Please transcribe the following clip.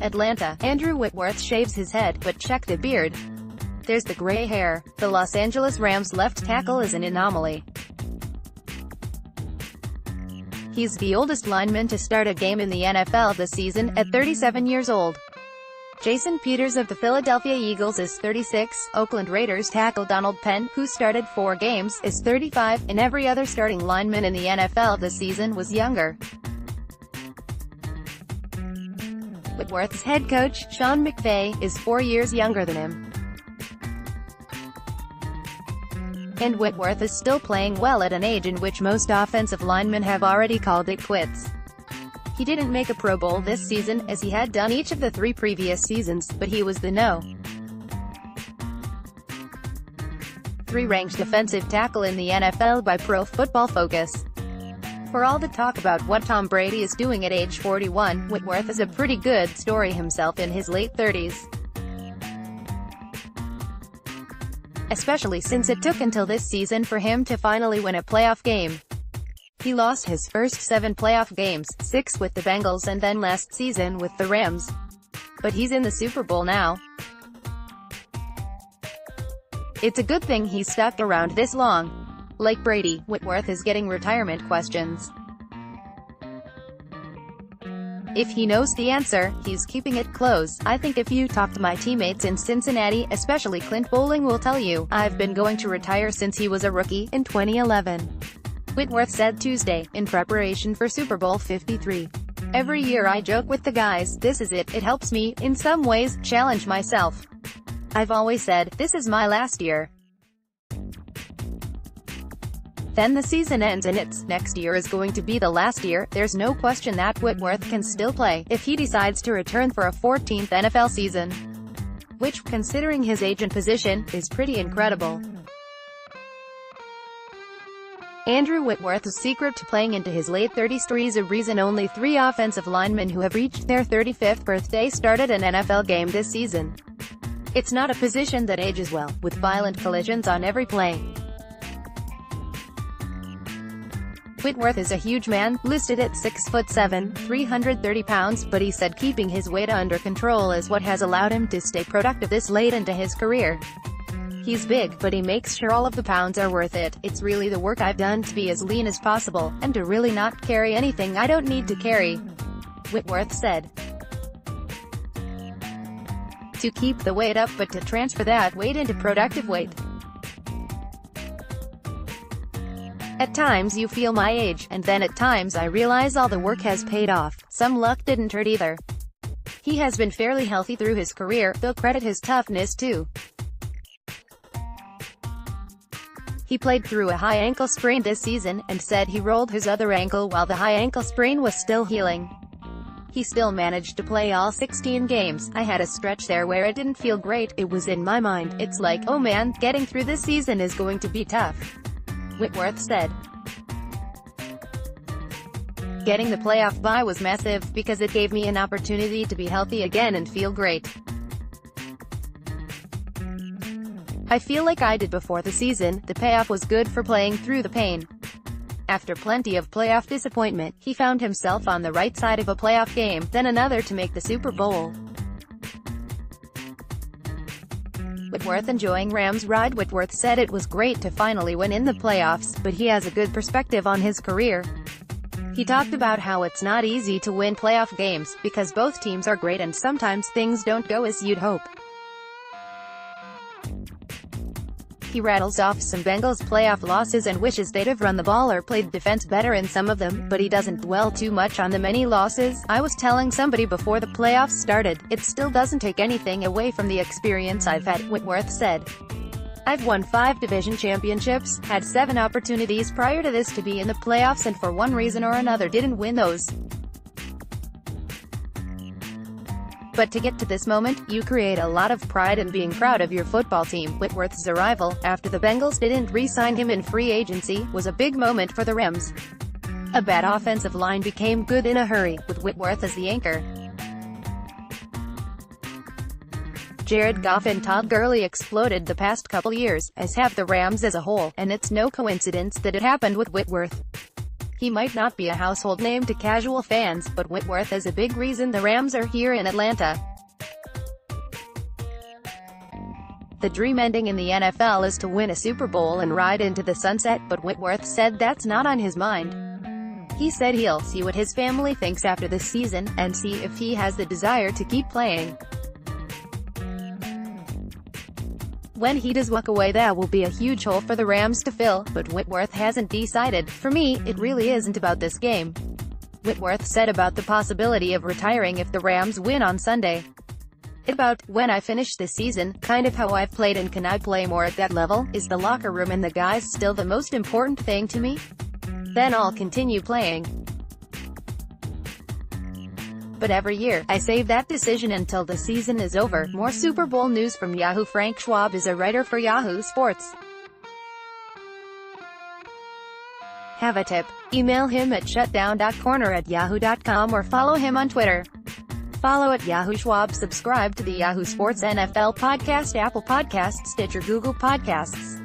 Atlanta. Andrew Whitworth shaves his head, but check the beard. There's the gray hair. The Los Angeles Rams left tackle is an anomaly. He's the oldest lineman to start a game in the NFL this season, at 37 years old. Jason Peters of the Philadelphia Eagles is 36, Oakland Raiders tackle Donald Penn, who started 4 games, is 35, and every other starting lineman in the NFL this season was younger. Whitworth's head coach, Sean McVay, is 4 years younger than him. And Whitworth is still playing well at an age in which most offensive linemen have already called it quits. He didn't make a Pro Bowl this season, as he had done each of the 3 previous seasons, but he was the No. 3 ranked defensive tackle in the NFL by Pro Football Focus. For all the talk about what Tom Brady is doing at age 41, Whitworth is a pretty good story himself in his late 30s. Especially since it took until this season for him to finally win a playoff game. He lost his first 7 playoff games, 6 with the Bengals and then last season with the Rams. But he's in the Super Bowl now. It's a good thing he's stuck around this long. Like Brady, Whitworth is getting retirement questions. If he knows the answer, he's keeping it close. I think if you talk to my teammates in Cincinnati, especially Clint Bowling, will tell you, I've been going to retire since he was a rookie, in 2011. Whitworth said Tuesday, in preparation for Super Bowl 53. Every year I joke with the guys, this is it helps me, in some ways, challenge myself. I've always said, this is my last year. Then the season ends and it's, next year is going to be the last year. There's no question that Whitworth can still play, if he decides to return for a 14th NFL season. Which, considering his age and position, is pretty incredible. Andrew Whitworth's secret to playing into his late 30s. Is a reason only 3 offensive linemen who have reached their 35th birthday started an NFL game this season. It's not a position that ages well, with violent collisions on every play. Whitworth is a huge man, listed at 6'7", 330 pounds, but he said keeping his weight under control is what has allowed him to stay productive this late into his career. He's big, but he makes sure all of the pounds are worth it. It's really the work I've done to be as lean as possible, and to really not carry anything I don't need to carry, Whitworth said. To keep the weight up but to transfer that weight into productive weight. At times you feel my age, and then at times I realize all the work has paid off. Some luck didn't hurt either. He has been fairly healthy through his career, though credit his toughness too. He played through a high ankle sprain this season, and said he rolled his other ankle while the high ankle sprain was still healing. He still managed to play all 16 games. I had a stretch there where it didn't feel great. It was in my mind. It's like, oh man, getting through this season is going to be tough, Whitworth said. Getting the playoff bye was massive, because it gave me an opportunity to be healthy again and feel great. I feel like I did before the season. The payoff was good for playing through the pain. After plenty of playoff disappointment, he found himself on the right side of a playoff game, then another to make the Super Bowl. Whitworth enjoying Rams ride. Whitworth said it was great to finally win in the playoffs, but he has a good perspective on his career. He talked about how it's not easy to win playoff games, because both teams are great and sometimes things don't go as you'd hope. He rattles off some Bengals playoff losses and wishes they'd have run the ball or played defense better in some of them, but he doesn't dwell too much on the many losses. I was telling somebody before the playoffs started, it still doesn't take anything away from the experience I've had, Whitworth said. I've won 5 division championships, had 7 opportunities prior to this to be in the playoffs, and for one reason or another didn't win those. But to get to this moment, you create a lot of pride in being proud of your football team. Whitworth's arrival, after the Bengals didn't re-sign him in free agency, was a big moment for the Rams. A bad offensive line became good in a hurry, with Whitworth as the anchor. Jared Goff and Todd Gurley exploded the past couple years, as have the Rams as a whole, and it's no coincidence that it happened with Whitworth. He might not be a household name to casual fans, but Whitworth is a big reason the Rams are here in Atlanta. The dream ending in the NFL is to win a Super Bowl and ride into the sunset, but Whitworth said that's not on his mind. He said he'll see what his family thinks after this season, and see if he has the desire to keep playing. When he does walk away, that will be a huge hole for the Rams to fill, but Whitworth hasn't decided. For me, it really isn't about this game. Whitworth said about the possibility of retiring if the Rams win on Sunday. It's about, when I finish this season, kind of how I've played, and can I play more at that level? Is the locker room and the guys still the most important thing to me? Then I'll continue playing. But every year, I save that decision until the season is over. More Super Bowl news from Yahoo. Frank Schwab is a writer for Yahoo Sports. Have a tip? Email him at shutdown.corner@yahoo.com or follow him on Twitter. Follow at Yahoo Schwab. Subscribe to the Yahoo Sports NFL podcast, Apple Podcasts, Stitcher, Google Podcasts.